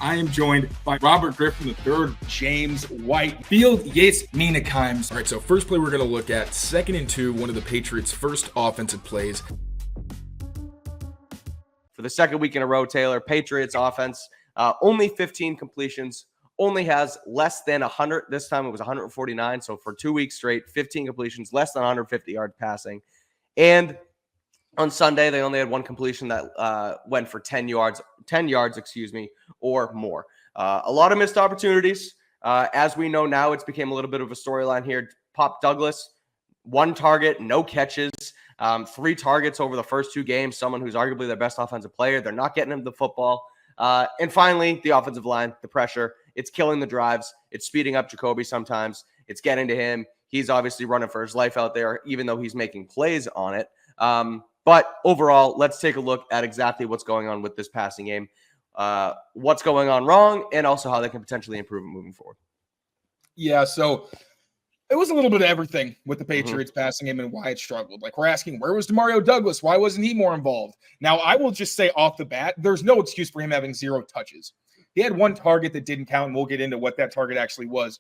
I am joined by Robert Griffin III, James White, Field Yates Neenekeims. All right, so first play we're going to look at 2nd and 2, one of the Patriots' first offensive plays. For the second week in a row, Tayler, Patriots offense, only 15 completions, only has less than 100. This time it was 149. So for 2 weeks straight, 15 completions, less than 150 yards passing. And on Sunday, they only had one completion that went for 10 yards, or more. A lot of missed opportunities. As we know now, it's became a little bit of a storyline here. Pop Douglas, 1 target, no catches, 3 targets over the first 2 games, someone who's arguably their best offensive player. They're not getting him the football. And finally, the offensive line, the pressure. It's killing the drives. It's speeding up Jacoby sometimes. It's getting to him. He's obviously running for his life out there, even though he's making plays on it. But overall, let's take a look at exactly what's going on with this passing game, what's going on wrong, and also how they can potentially improve it moving forward. Yeah, so it was a little bit of everything with the Patriots passing game and why it struggled. Like, we're asking, where was Demario Douglas? Why wasn't he more involved? Now, I will just say off the bat, there's no excuse for him having 0 touches. He had 1 target that didn't count, and we'll get into what that target actually was.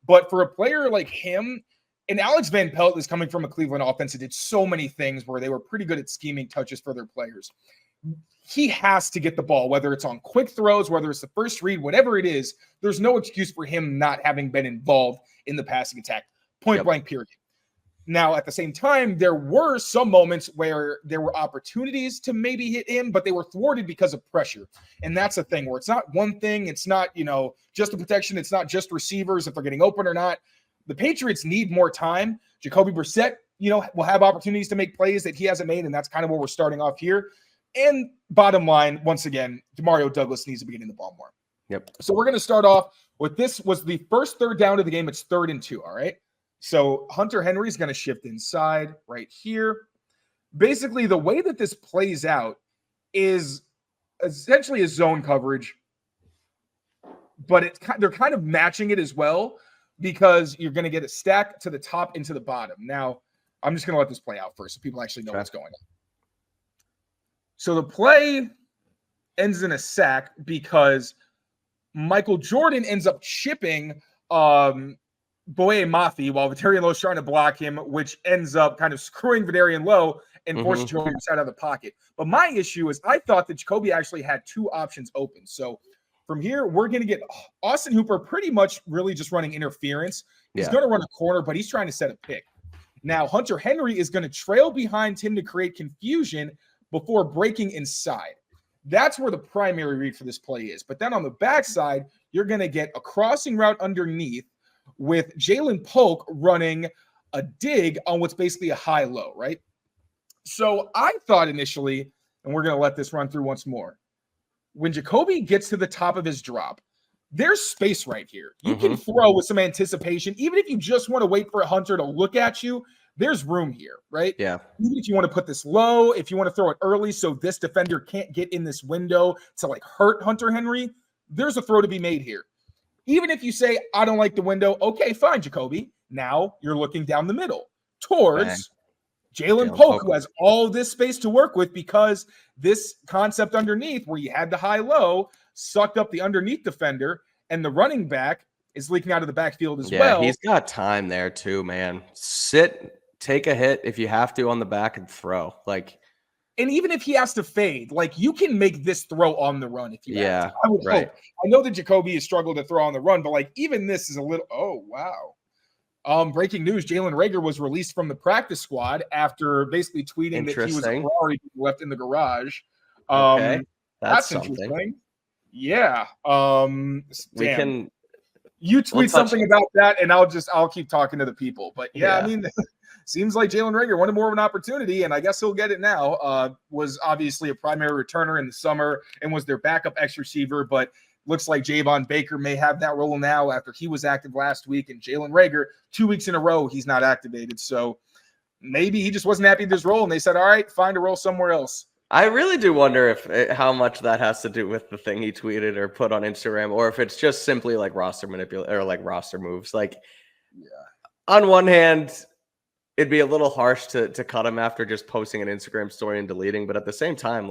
But for a player like him, and Alex Van Pelt is coming from a Cleveland offense that did so many things where they were pretty good at scheming touches for their players. He has to get the ball, whether it's on quick throws, whether it's the first read, whatever it is. There's no excuse for him not having been involved in the passing attack. Point blank, period. Now, at the same time, there were some moments where there were opportunities to maybe hit him, but they were thwarted because of pressure. And that's the thing where it's not one thing. It's not, just the protection. It's not just receivers, if they're getting open or not. The Patriots need more time. Jacoby Brissett, will have opportunities to make plays that he hasn't made, and that's kind of where we're starting off here. And bottom line, once again, Demario Douglas needs to be getting the ball more. Yep. So we're going to start off with this was the first 3rd down of the game. It's 3rd and 2, all right? So Hunter Henry is going to shift inside right here. Basically, the way that this plays out is essentially a zone coverage, but they're kind of matching it as well because you're going to get a stack to the top and to the bottom. Now, I'm just going to let this play out first so people actually know what's going on. So the play ends in a sack because Michael Jordan ends up chipping Boye Mafi while Vidarian Lowe's trying to block him, which ends up kind of screwing Vidarian Lowe and forcing Jacoby out of the pocket. But my issue is I thought that Jacoby actually had 2 options open. So from here, we're going to get Austin Hooper pretty much really just running interference. He's going to run a corner, but he's trying to set a pick. Now, Hunter Henry is going to trail behind him to create confusion before breaking inside. That's where the primary read for this play is. But then on the backside, you're going to get a crossing route underneath with Jalen Polk running a dig on what's basically a high-low, right? So I thought initially, and we're going to let this run through once more, when Jacoby gets to the top of his drop, there's space right here. You can throw with some anticipation. Even if you just want to wait for a Hunter to look at you, there's room here, right? Yeah. Even if you want to put this low, if you want to throw it early so this defender can't get in this window to hurt Hunter Henry, there's a throw to be made here. Even if you say, I don't like the window, okay, fine, Jacoby. Now you're looking down the middle towards Jalen Polk, who has all this space to work with because this concept underneath where you had the high-low sucked up the underneath defender, and the running back is leaking out of the backfield as well. Yeah, he's got time there too, man. Sit, take a hit if you have to on the back and throw. And even if he has to fade, you can make this throw on the run if you have to. I would hope. I know that Jacoby has struggled to throw on the run, but even this is a little, oh, wow. Breaking news, Jalen Reagor was released from the practice squad after basically tweeting that he was a Ferrari left in the garage. Okay. That's interesting. Yeah. You tweet something about that, and I'll keep talking to the people. But yeah. I mean, seems like Jalen Reagor wanted more of an opportunity, and I guess he'll get it now. Was obviously a primary returner in the summer and was their backup X receiver, but looks like Javon Baker may have that role now after he was active last week, and Jalen Reagor, 2 weeks in a row, he's not activated. So maybe he just wasn't happy with his role, and they said, all right, find a role somewhere else. I really do wonder how much that has to do with the thing he tweeted or put on Instagram, or if it's just simply roster manipulation or roster moves. On one hand, it'd be a little harsh to cut him after just posting an Instagram story and deleting, but at the same time,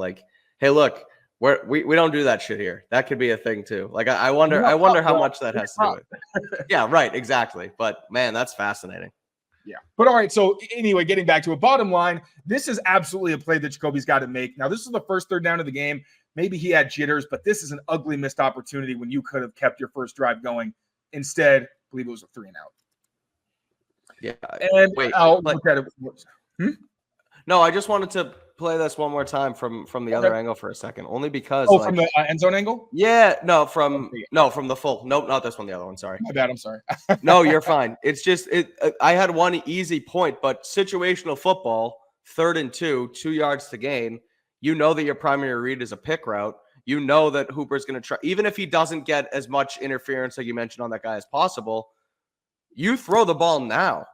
hey, look, We don't do that shit here. That could be a thing too. Like I wonder how much that has to do with it. Yeah, right, exactly. But man, that's fascinating. Yeah. But all right. So anyway, getting back to a bottom line, this is absolutely a play that Jacoby's got to make. Now, this is the first third down of the game. Maybe he had jitters, but this is an ugly missed opportunity when you could have kept your first drive going. Instead, I believe it was a 3-and-out. Yeah. And I'll look at it. No, I just wanted to play this one more time from the other angle for a second, only because from the end zone angle. Yeah, from the full. Nope, not this one. The other one. Sorry. My bad. I'm sorry. No, you're fine. It's just I had one easy point, but situational football, 3rd and 2 yards to gain. You know that your primary read is a pick route. You know that Hooper's going to try, even if he doesn't get as much interference like you mentioned on that guy as possible. You throw the ball now.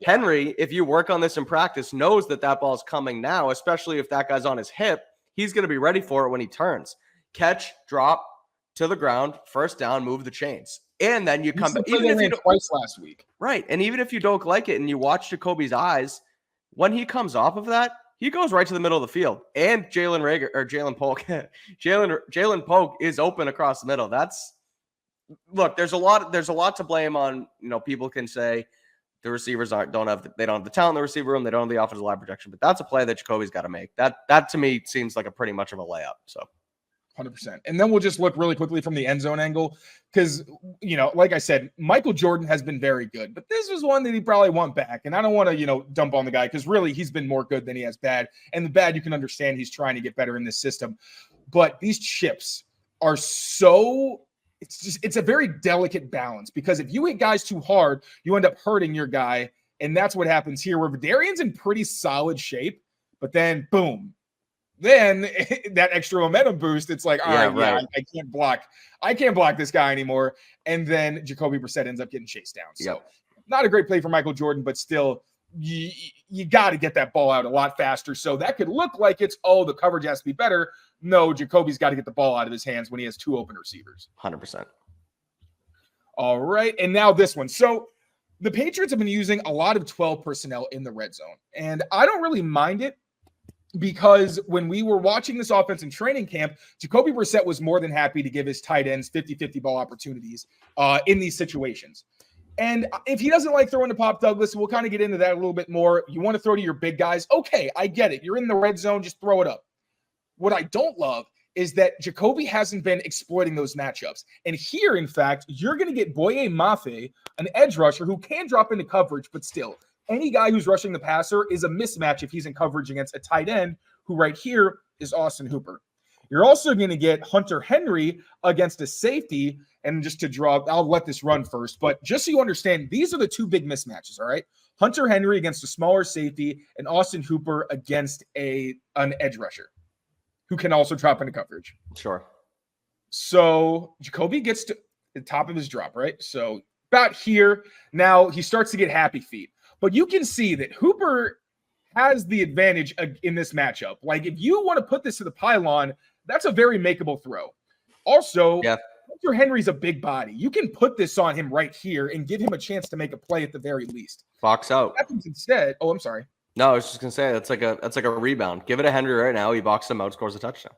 Henry, if you work on this in practice, knows that ball's coming now, especially if that guy's on his hip. He's going to be ready for it when he turns. Catch, drop to the ground, first down, move the chains. And then you come back. Even if you twice last week. Right. And even if you don't like it and you watch Jacoby's eyes, when he comes off of that, he goes right to the middle of the field. And Jalen Polk is open across the middle. Look, there's a lot to blame on. People can say the receivers don't have the talent in the receiver room, they don't have the offensive line protection, but that's a play that Jacoby's got to make. That to me seems like a pretty much of a layup. So 100%. And then we'll just look really quickly from the end zone angle because, like I said, Michael Jordan has been very good, but this was one that he probably want back. And I don't want to, dump on the guy because really he's been more good than he has bad. And the bad, you can understand he's trying to get better in this system. But these chips are so... It's a very delicate balance because if you hit guys too hard, you end up hurting your guy. And that's what happens here where Vidarian's in pretty solid shape, but then boom, then that extra momentum boost. It's like, all right. I can't block this guy anymore. And then Jacoby Brissett ends up getting chased down. So not a great play for Michael Jordan, but still you got to get that ball out a lot faster. So that could look like it's, the coverage has to be better. No, Jacoby's got to get the ball out of his hands when he has 2 open receivers. 100%. All right. And now this one. So the Patriots have been using a lot of 12 personnel in the red zone. And I don't really mind it because when we were watching this offense in training camp, Jacoby Brissett was more than happy to give his tight ends 50-50 ball opportunities in these situations. And if he doesn't like throwing to Pop Douglas, we'll kind of get into that a little bit more. You want to throw to your big guys. Okay, I get it. You're in the red zone. Just throw it up. What I don't love is that Jacoby hasn't been exploiting those matchups. And here, in fact, you're going to get Boye Mafe, an edge rusher who can drop into coverage, but still, any guy who's rushing the passer is a mismatch if he's in coverage against a tight end, who right here is Austin Hooper. You're also going to get Hunter Henry against a safety. And just to draw, I'll let this run first, but just so you understand, these are the 2 big mismatches, all right? Hunter Henry against a smaller safety and Austin Hooper against an edge rusher who can also drop into coverage. Sure. So Jacoby gets to the top of his drop, right? So about here, now he starts to get happy feet. But you can see that Hooper has the advantage in this matchup. Like, if you want to put this to the pylon, that's a very makeable throw. Also, Hunter Henry's a big body. You can put this on him right here and give him a chance to make a play at the very least. Box out. Happens instead. Oh, I'm sorry. No, I was just gonna say that's like a rebound. Give it to Henry right now. He boxed him out, scores a touchdown.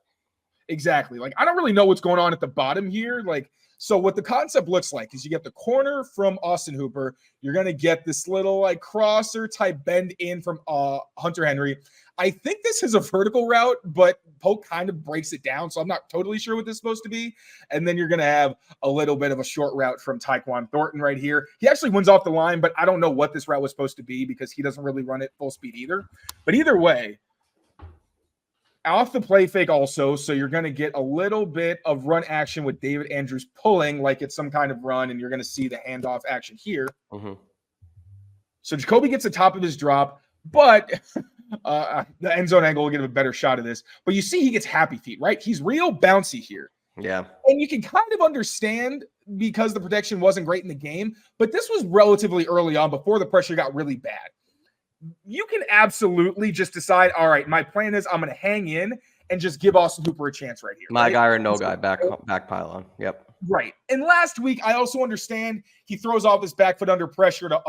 Exactly. Like, I don't really know what's going on at the bottom here. Like, so what the concept looks like is you get the corner from Austin Hooper. You're gonna get this little like crosser type bend in from Hunter Henry. I think this is a vertical route, but Polk kind of breaks it down, so I'm not totally sure what this is supposed to be. And then you're going to have a little bit of a short route from Tyquan Thornton right here. He actually wins off the line, but I don't know what this route was supposed to be because he doesn't really run it full speed either. But either way, off the play fake also, so you're going to get a little bit of run action with David Andrews pulling like it's some kind of run, and you're going to see the handoff action here. Mm-hmm. So Jacoby gets the top of his drop, but the end zone angle will get a better shot of this. But you see he gets happy feet, right? He's real bouncy here. Yeah. And you can kind of understand because the protection wasn't great in the game, but this was relatively early on before the pressure got really bad. You can absolutely just decide, all right, my plan is I'm going to hang in and just give Austin Hooper a chance right here. My right? guy or no guy, back pylon. Yep. Right. And last week, I also understand he throws off his back foot under pressure to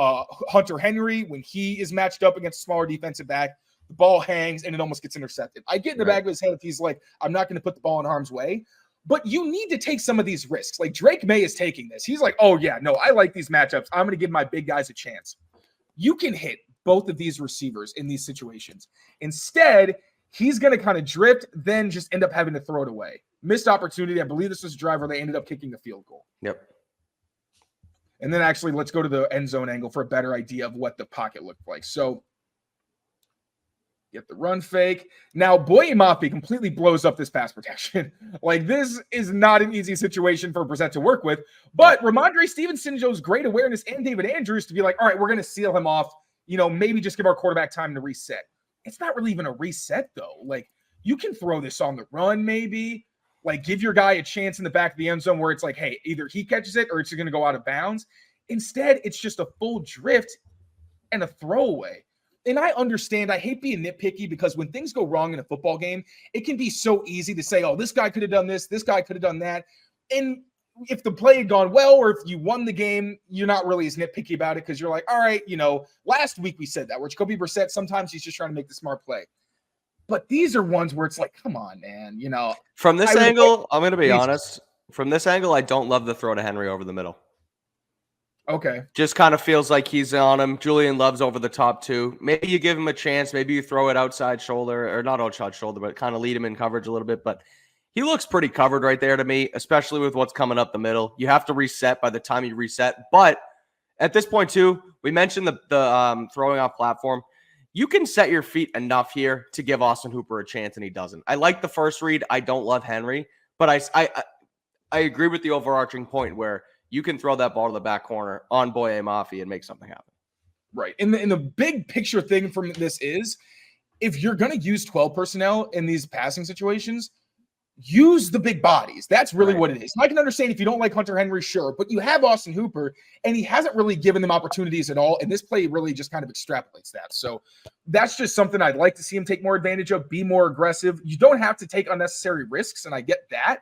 Hunter Henry when he is matched up against a smaller defensive back. the ball hangs, and it almost gets intercepted. I get in the back of his head if he's like, I'm not going to put the ball in harm's way. But you need to take some of these risks. Like Drake May is taking this. He's like, oh, yeah, no, I like these matchups. I'm going to give my big guys a chance. You can hit both of these receivers in these situations. Instead, he's going to kind of drift, then just end up having to throw it away. Missed opportunity. I believe this was a drive where they ended up kicking the field goal. Yep. And then actually, let's go to the end zone angle for a better idea of what the pocket looked like. So get the run fake. Now, Boye Mafe completely blows up this pass protection. Like, this is not an easy situation for Brissett to work with. But Ramondre Stevenson shows great awareness and David Andrews to be like, all right, we're going to seal him off. Maybe just give our quarterback time to reset. It's not really even a reset, though. Like, you can throw this on the run, maybe. Like, give your guy a chance in the back of the end zone where it's like, hey, either he catches it or it's going to go out of bounds. Instead, it's just a full drift and a throwaway. And I understand, I hate being nitpicky because when things go wrong in a football game, it can be so easy to say, oh, this guy could have done this guy could have done that. And if the play had gone well or if you won the game, you're not really as nitpicky about it because you're like, all right, last week we said that where Jacoby Brissett, sometimes he's just trying to make the smart play. But these are ones where it's like, come on, man, From this angle, I'm going to be honest. From this angle, I don't love the throw to Henry over the middle. Okay. Just kind of feels like he's on him. Julian Love's over the top too. Maybe you give him a chance. Maybe you throw it outside shoulder, or not outside shoulder, but kind of lead him in coverage a little bit. But he looks pretty covered right there to me, especially with what's coming up the middle. You have to reset by the time you reset. But at this point too, we mentioned the throwing off platform. You can set your feet enough here to give Austin Hooper a chance, and he doesn't. I like the first read. I don't love Henry, but I agree with the overarching point where you can throw that ball to the back corner on Boye Mafe and make something happen. Right. And the big picture thing from this is if you're going to use 12 personnel in these passing situations, use the big bodies. That's really what it is. And I can understand if you don't like Hunter Henry, sure, but you have Austin Hooper, and he hasn't really given them opportunities at all. And this play really just kind of extrapolates that. So that's just something I'd like to see him take more advantage of, be more aggressive. You don't have to take unnecessary risks, and I get that.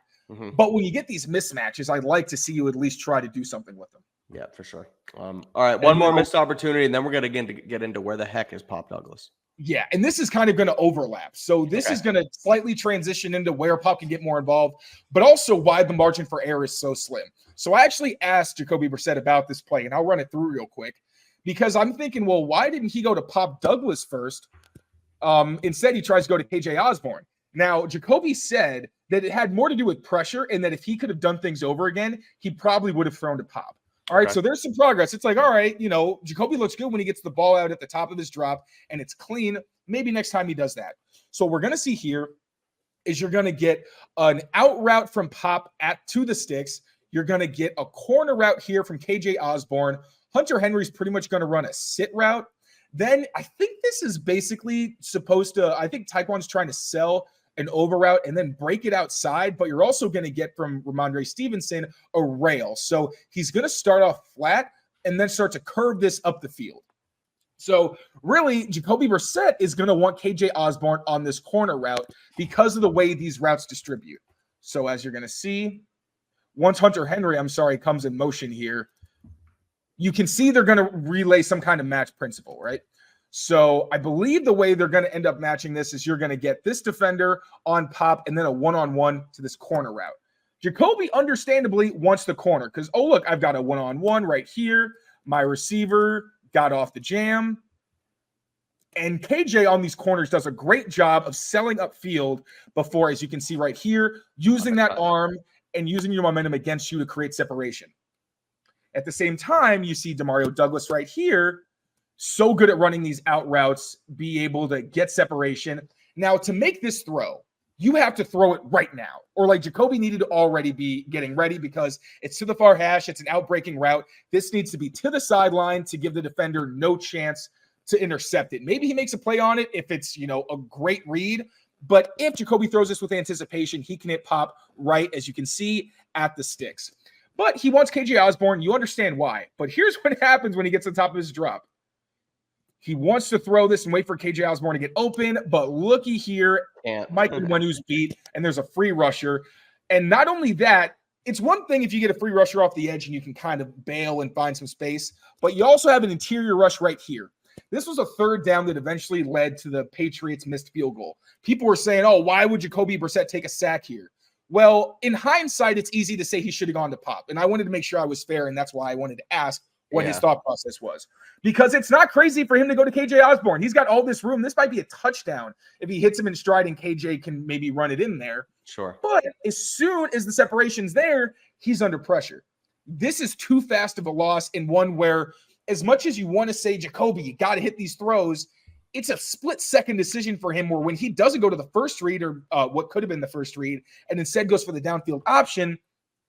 But when you get these mismatches, I'd like to see you at least try to do something with them. Yeah, for sure. All right, one more missed opportunity, and then we're going to get into where the heck is Pop Douglas. Yeah, and this is kind of going to overlap. So this is going to slightly transition into where Pop can get more involved, but also why the margin for error is so slim. So I actually asked Jacoby Brissett about this play, and I'll run it through real quick because I'm thinking, well, why didn't he go to Pop Douglas first? Instead, he tries to go to KJ Osborne. Now, Jacoby said that it had more to do with pressure and that if he could have done things over again, he probably would have thrown to Pop. All right, so there's some progress. It's like, all right, Jacoby looks good when he gets the ball out at the top of his drop and it's clean. Maybe next time he does that. So what we're going to see here is you're going to get an out route from Pop to the sticks. You're going to get a corner route here from KJ Osborne. Hunter Henry's pretty much going to run a sit route. Then I think this is basically supposed to, I think Taekwon's trying to sell an over route and then break it outside, but you're also going to get from Ramondre Stevenson a rail. So he's going to start off flat and then start to curve this up the field. So really, Jacoby Brissett is going to want KJ Osborne on this corner route because of the way these routes distribute. So as you're going to see, once Hunter Henry, comes in motion here, you can see they're going to relay some kind of match principle, right? So I believe the way they're going to end up matching this is you're going to get this defender on Pop and then a one-on-one to this corner route. Jacoby understandably wants the corner because, oh, look, I've got a one-on-one right here. My receiver got off the jam. And KJ on these corners does a great job of selling upfield before, as you can see right here, using that arm and using your momentum against you to create separation. At the same time, you see Demario Douglas right here, so good at running these out routes, be able to get separation. Now, to make this throw, you have to throw it right now. Or like Jacoby needed to already be getting ready because it's to the far hash. It's an outbreaking route. This needs to be to the sideline to give the defender no chance to intercept it. Maybe he makes a play on it if it's, a great read. But if Jacoby throws this with anticipation, he can hit Pop right, as you can see, at the sticks. But he wants KJ Osborne. You understand why. But here's what happens when he gets on top of his drop. He wants to throw this and wait for KJ Osborne to get open, but looky here, Mike Nwanu's beat, and there's a free rusher. And not only that, it's one thing if you get a free rusher off the edge and you can kind of bail and find some space, but you also have an interior rush right here. This was a third down that eventually led to the Patriots' missed field goal. People were saying, oh, why would Jacoby Brissett take a sack here? Well, in hindsight, it's easy to say he should have gone to Pop. And I wanted to make sure I was fair, and that's why I wanted to ask what his thought process was. Because it's not crazy for him to go to KJ Osborne. He's got all this room. This might be a touchdown if he hits him in stride and KJ can maybe run it in there. Sure. But as soon as the separation's there, he's under pressure. This is too fast of a loss, in one where, as much as you want to say, Jacoby, you got to hit these throws, it's a split-second decision for him where when he doesn't go to the first read, or what could have been the first read, and instead goes for the downfield option,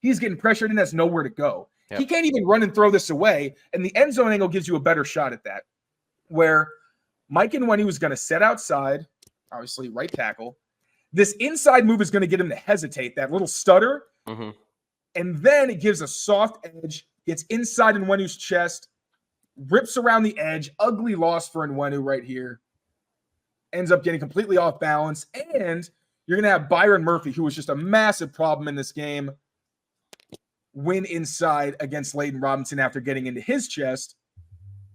he's getting pressured and has nowhere to go. Yep. He can't even run and throw this away, and the end zone angle gives you a better shot at that, where Mike Kadlick was going to set outside, obviously right tackle. This inside move is going to get him to hesitate, that little stutter, and then it gives a soft edge, gets inside Nwenu's chest, rips around the edge, ugly loss for Nwenu right here, ends up getting completely off balance, and you're going to have Byron Murphy, who was just a massive problem in this game, win inside against Leighton Robinson after getting into his chest.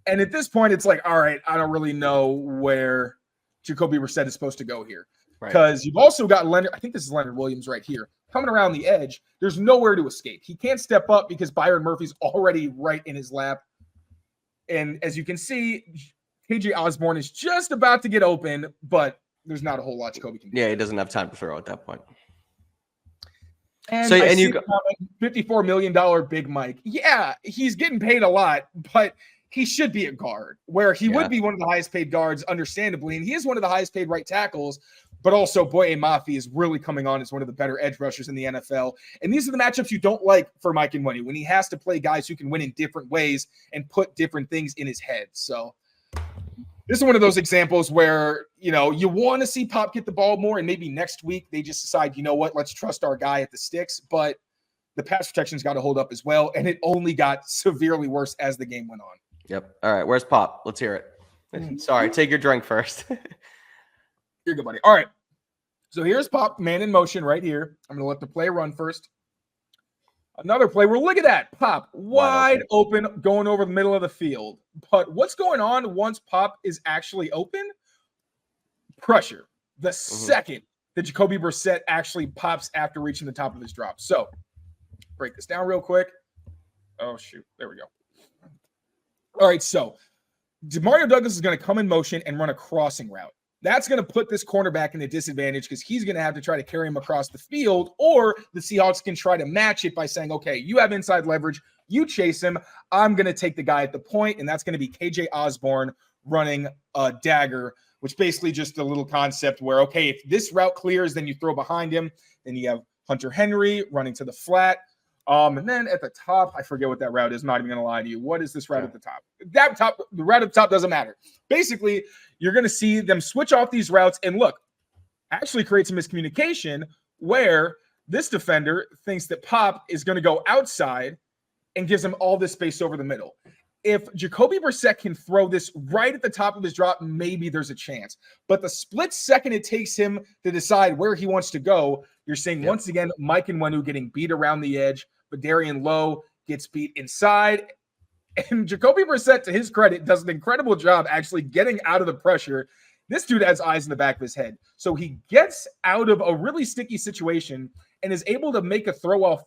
And at this point, it's like, all right, I don't really know where Jacoby Brissett is supposed to go here. Because you've also got Leonard, I think this is Leonard Williams right here, coming around the edge. There's nowhere to escape. He can't step up because Byron Murphy's already right in his lap. And as you can see, KJ Osborne is just about to get open, but there's not a whole lot Jacoby can do. Yeah, he doesn't have time to throw at that point. And you got $54 million Big Mike. Yeah, he's getting paid a lot, but he should be a guard, where he would be one of the highest paid guards, understandably. And he is one of the highest paid right tackles, but also Boye Mafi is really coming on as one of the better edge rushers in the NFL. And these are the matchups you don't like for Mike Kadlick, when he has to play guys who can win in different ways and put different things in his head. So this is one of those examples where, you know, you want to see Pop get the ball more, and maybe next week they just decide, you know what, let's trust our guy at the sticks. But the pass protection's got to hold up as well, and it only got severely worse as the game went on. Yep. All right, where's Pop? Let's hear it. Sorry, take your drink first. Here you go, buddy. All right. So here's Pop, man in motion right here. I'm going to let the play run first. Another play where, look at that, Pop wide open, going over the middle of the field. But what's going on once Pop is actually open? Pressure. The second that Jacoby Brissett actually pops after reaching the top of his drop. So break this down real quick. Oh, shoot. There we go. All right, so Demario Douglas is going to come in motion and run a crossing route. That's going to put this cornerback in a disadvantage because he's going to have to try to carry him across the field, or the Seahawks can try to match it by saying, okay, you have inside leverage, you chase him, I'm going to take the guy at the point, and that's going to be KJ Osborne running a dagger, which basically just a little concept where, okay, if this route clears, then you throw behind him, then you have Hunter Henry running to the flat. And then at the top, I forget what that route is. I'm not even going to lie to you. What is this route at the top? The route at the top doesn't matter. Basically, you're going to see them switch off these routes. And look, actually creates a miscommunication where this defender thinks that Pop is going to go outside and gives him all this space over the middle. If Jacoby Brissett can throw this right at the top of his drop, maybe there's a chance. But the split second it takes him to decide where he wants to go, you're seeing once again Mike Nwenu getting beat around the edge. But Darian Lowe gets beat inside. And Jacoby Brissett, to his credit, does an incredible job actually getting out of the pressure. This dude has eyes in the back of his head. So he gets out of a really sticky situation and is able to make a throw while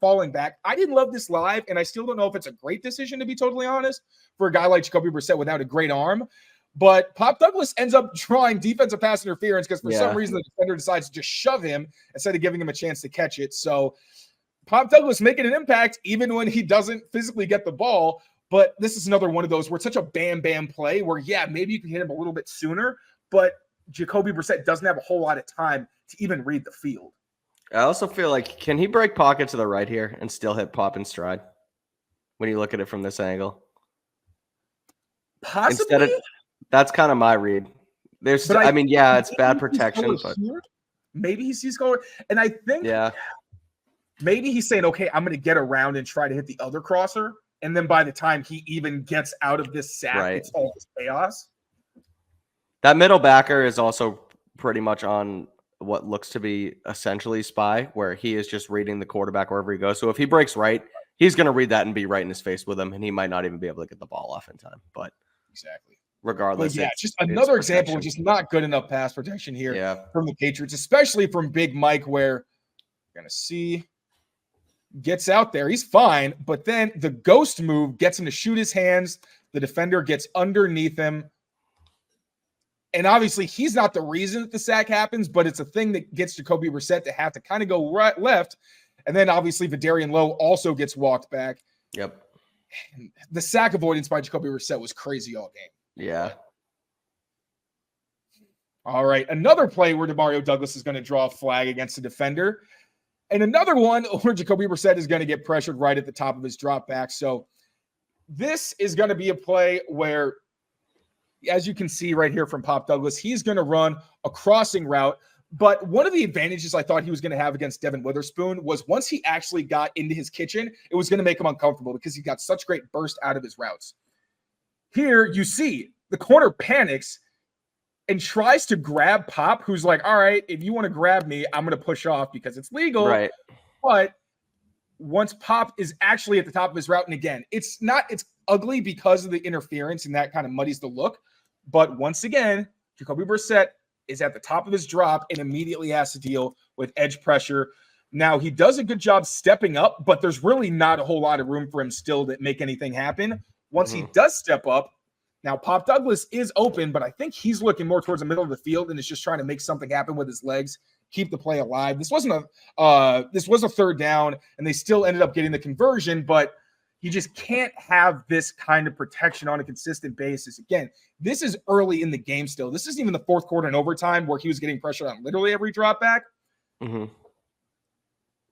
falling back. I didn't love this live, and I still don't know if it's a great decision, to be totally honest, for a guy like Jacoby Brissett without a great arm. But Pop Douglas ends up drawing defensive pass interference because for some reason the defender decides to just shove him instead of giving him a chance to catch it. So Pop Douglas making an impact even when he doesn't physically get the ball. But this is another one of those where it's such a bam play where, maybe you can hit him a little bit sooner, but Jacoby Brissett doesn't have a whole lot of time to even read the field. I also feel like, can he break pocket to the right here and still hit Pop in stride when you look at it from this angle? Possibly. That's kind of my read. It's bad protection, but maybe he sees color. And I think maybe he's saying, okay, I'm going to get around and try to hit the other crosser. And then by the time he even gets out of this sack, it's all this chaos. That middle backer is also pretty much on what looks to be essentially spy, where he is just reading the quarterback wherever he goes. So if he breaks right, he's going to read that and be right in his face with him, and he might not even be able to get the ball off in time. But exactly. regardless. But yeah, it's just another example protection. of just not good enough pass protection here Yeah. from the Patriots, especially from Big Mike, where you're going to see gets out there. He's fine, but then the ghost move gets him to shoot his hands. The defender gets underneath him. And obviously, he's not the reason that the sack happens, but it's a thing that gets Jacoby Brissett to have to kind of go right, left. And then obviously, Vidarian Lowe also gets walked back. Yep. And the sack avoidance by Jacoby Brissett was crazy all game. Yeah. All right. Another play where Demario Douglas is going to draw a flag against the defender. And another one where Jacoby Brissett is going to get pressured right at the top of his drop back. So this is going to be a play where, as you can see right here from Pop Douglas, he's going to run a crossing route. But one of the advantages I thought he was going to have against Devin Witherspoon was once he actually got into his kitchen, it was going to make him uncomfortable because he got such great burst out of his routes. Here you see the corner panics and tries to grab Pop, who's like, all right, if you want to grab me, I'm going to push off because it's legal. Right. But once Pop is actually at the top of his route, and again, it's ugly because of the interference and that kind of muddies the look. But once again, Jacoby Brissett is at the top of his drop and immediately has to deal with edge pressure. Now, he does a good job stepping up, but there's really not a whole lot of room for him still to make anything happen. Once he does step up, now Pop Douglas is open, but I think he's looking more towards the middle of the field and is just trying to make something happen with his legs, keep the play alive. This was a third down, and they still ended up getting the conversion, but you just can't have this kind of protection on a consistent basis. Again, this is early in the game still. This isn't even the fourth quarter and overtime where he was getting pressure on literally every drop back.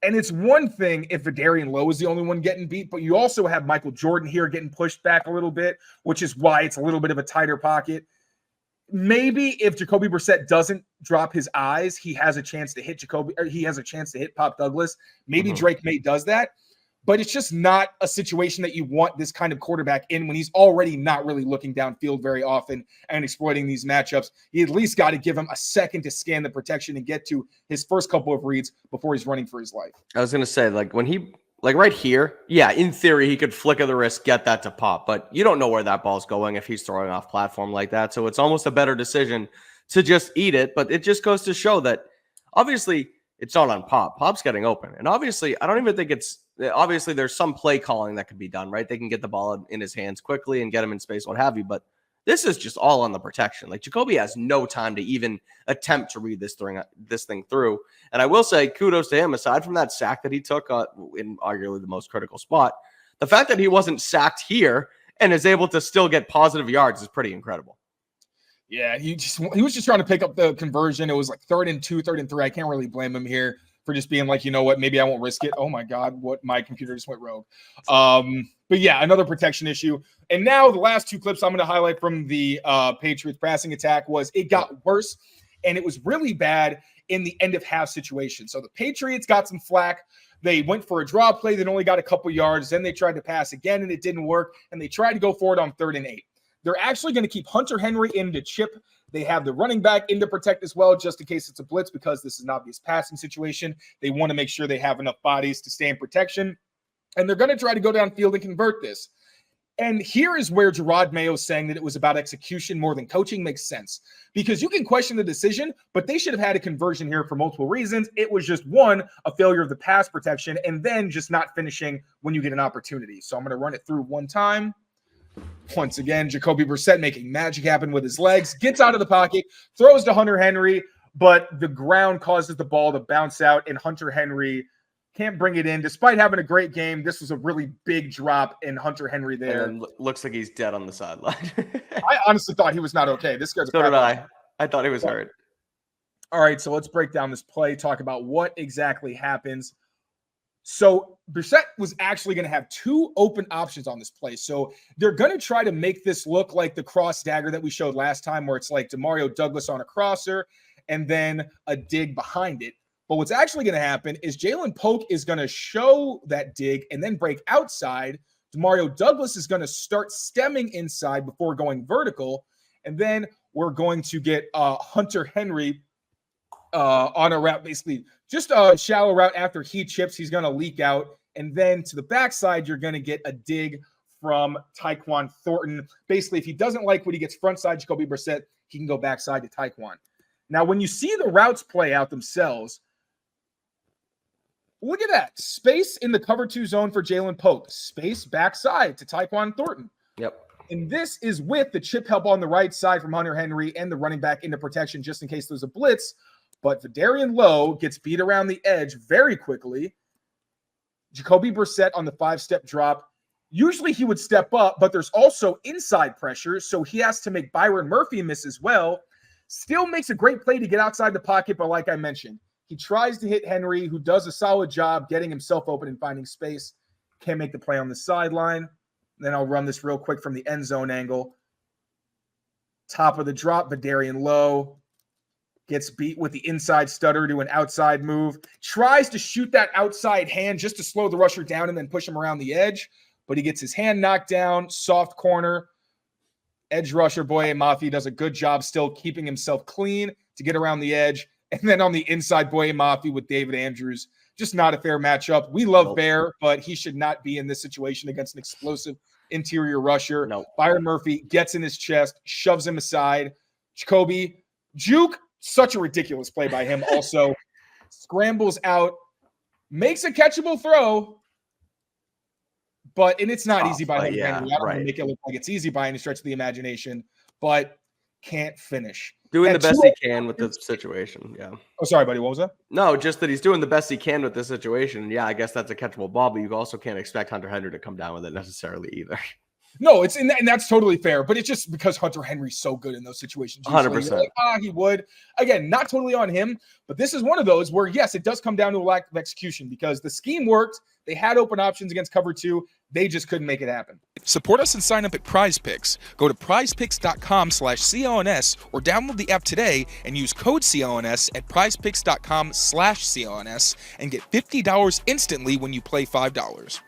And it's one thing if Vidarian Lowe is the only one getting beat, but you also have Michael Jordan here getting pushed back a little bit, which is why it's a little bit of a tighter pocket. Maybe if Jacoby Brissett doesn't drop his eyes, he has a chance to hit Pop Douglas. Maybe Drake May does that, but it's just not a situation that you want this kind of quarterback in when he's already not really looking downfield very often and exploiting these matchups. You at least got to give him a second to scan the protection and get to his first couple of reads before he's running for his life. I was going to say, like, when he, like right here, yeah, in theory, he could flick of the wrist, get that to Pop, but you don't know where that ball's going if he's throwing off platform like that. So it's almost a better decision to just eat it. But it just goes to show that obviously it's not on Pop. Pop's getting open. And obviously, I don't even think obviously there's some play calling that can be done, right? They can get the ball in his hands quickly and get him in space, what have you. But this is just all on the protection. Like, Jacoby has no time to even attempt to read this thing through. And I will say kudos to him, aside from that sack that he took in arguably the most critical spot, the fact that he wasn't sacked here and is able to still get positive yards is pretty incredible. Yeah, he was just trying to pick up the conversion. It was like 3rd and 2, 3rd and 3. I can't really blame him here for just being like, you know what, maybe I won't risk it. Oh my God, my computer just went rogue. But yeah, another protection issue. And now the last two clips I'm going to highlight from the Patriots passing attack was it got worse, and it was really bad in the end of half situation. So the Patriots got some flack. They went for a draw play that only got a couple yards. Then they tried to pass again, and it didn't work. And they tried to go for it on 3rd and 8. They're actually going to keep Hunter Henry in to chip. They have the running back in to protect as well, just in case it's a blitz, because this is an obvious passing situation. They want to make sure they have enough bodies to stay in protection. And they're going to try to go downfield and convert this. And here is where Gerard Mayo saying that it was about execution more than coaching makes sense. Because you can question the decision, but they should have had a conversion here for multiple reasons. It was just, one, a failure of the pass protection, and then just not finishing when you get an opportunity. So I'm going to run it through one time. Once again, Jacoby Brissett making magic happen with his legs, gets out of the pocket, throws to Hunter Henry, but the ground causes the ball to bounce out, and Hunter Henry can't bring it in. Despite having a great game, this was a really big drop in Hunter Henry there. And looks like he's dead on the sideline. I honestly thought he was not okay. This guy's so did I. I thought he was hurt. All right, so let's break down this play, talk about what exactly happens. So Brissett was actually going to have two open options on this play. So they're going to try to make this look like the cross dagger that we showed last time, where it's like Demario Douglas on a crosser and then a dig behind it. But what's actually going to happen is Jalen Polk is going to show that dig and then break outside. Demario Douglas is going to start stemming inside before going vertical. And then we're going to get Hunter Henry on a route, basically just a shallow route. After he chips, he's going to leak out. And then to the backside, you're going to get a dig from Tyquan Thornton. Basically, if he doesn't like what he gets frontside Jacoby Brissett, he can go backside to Tyquan. Now, when you see the routes play out themselves, look at that. Space in the cover 2 zone for Jalen Pope. Space backside to Tyquan Thornton. Yep. And this is with the chip help on the right side from Hunter Henry and the running back into protection just in case there's a blitz. But Vidarian Lowe gets beat around the edge very quickly. Jacoby Brissett on the 5-step drop. Usually he would step up, but there's also inside pressure, so he has to make Byron Murphy miss as well. Still makes a great play to get outside the pocket, but like I mentioned, he tries to hit Henry, who does a solid job getting himself open and finding space. Can't make the play on the sideline. Then I'll run this real quick from the end zone angle. Top of the drop, Vidarian Lowe gets beat with the inside stutter to an outside move. Tries to shoot that outside hand just to slow the rusher down and then push him around the edge. But he gets his hand knocked down, soft corner. Edge rusher Boye Mafi does a good job still keeping himself clean to get around the edge. And then on the inside, Boye Mafi with David Andrews. Just not a fair matchup. We love Bear, but he should not be in this situation against an explosive interior rusher. Byron Murphy gets in his chest, shoves him aside. Jacoby, juke, such a ridiculous play by him also. Scrambles out, makes a catchable throw. And it's not easy by him. I don't want to make it look like it's easy by any stretch of the imagination, but can't finish. Doing the best he can with the situation. Yeah. Oh, sorry, buddy. What was that? No, just that he's doing the best he can with the situation. Yeah, I guess that's a catchable ball, but you also can't expect Hunter Henry to come down with it necessarily either. No, and that's totally fair, but it's just because Hunter Henry's so good in those situations. 100%. Like, he would. Again, not totally on him, but this is one of those where, yes, it does come down to a lack of execution because the scheme worked. They had open options against cover 2. They just couldn't make it happen. Support us and sign up at Prize Picks. Go to prizepicks.com/CLNS or download the app today and use code CLNS at prizepicks.com/CLNS and get $50 instantly when you play $5.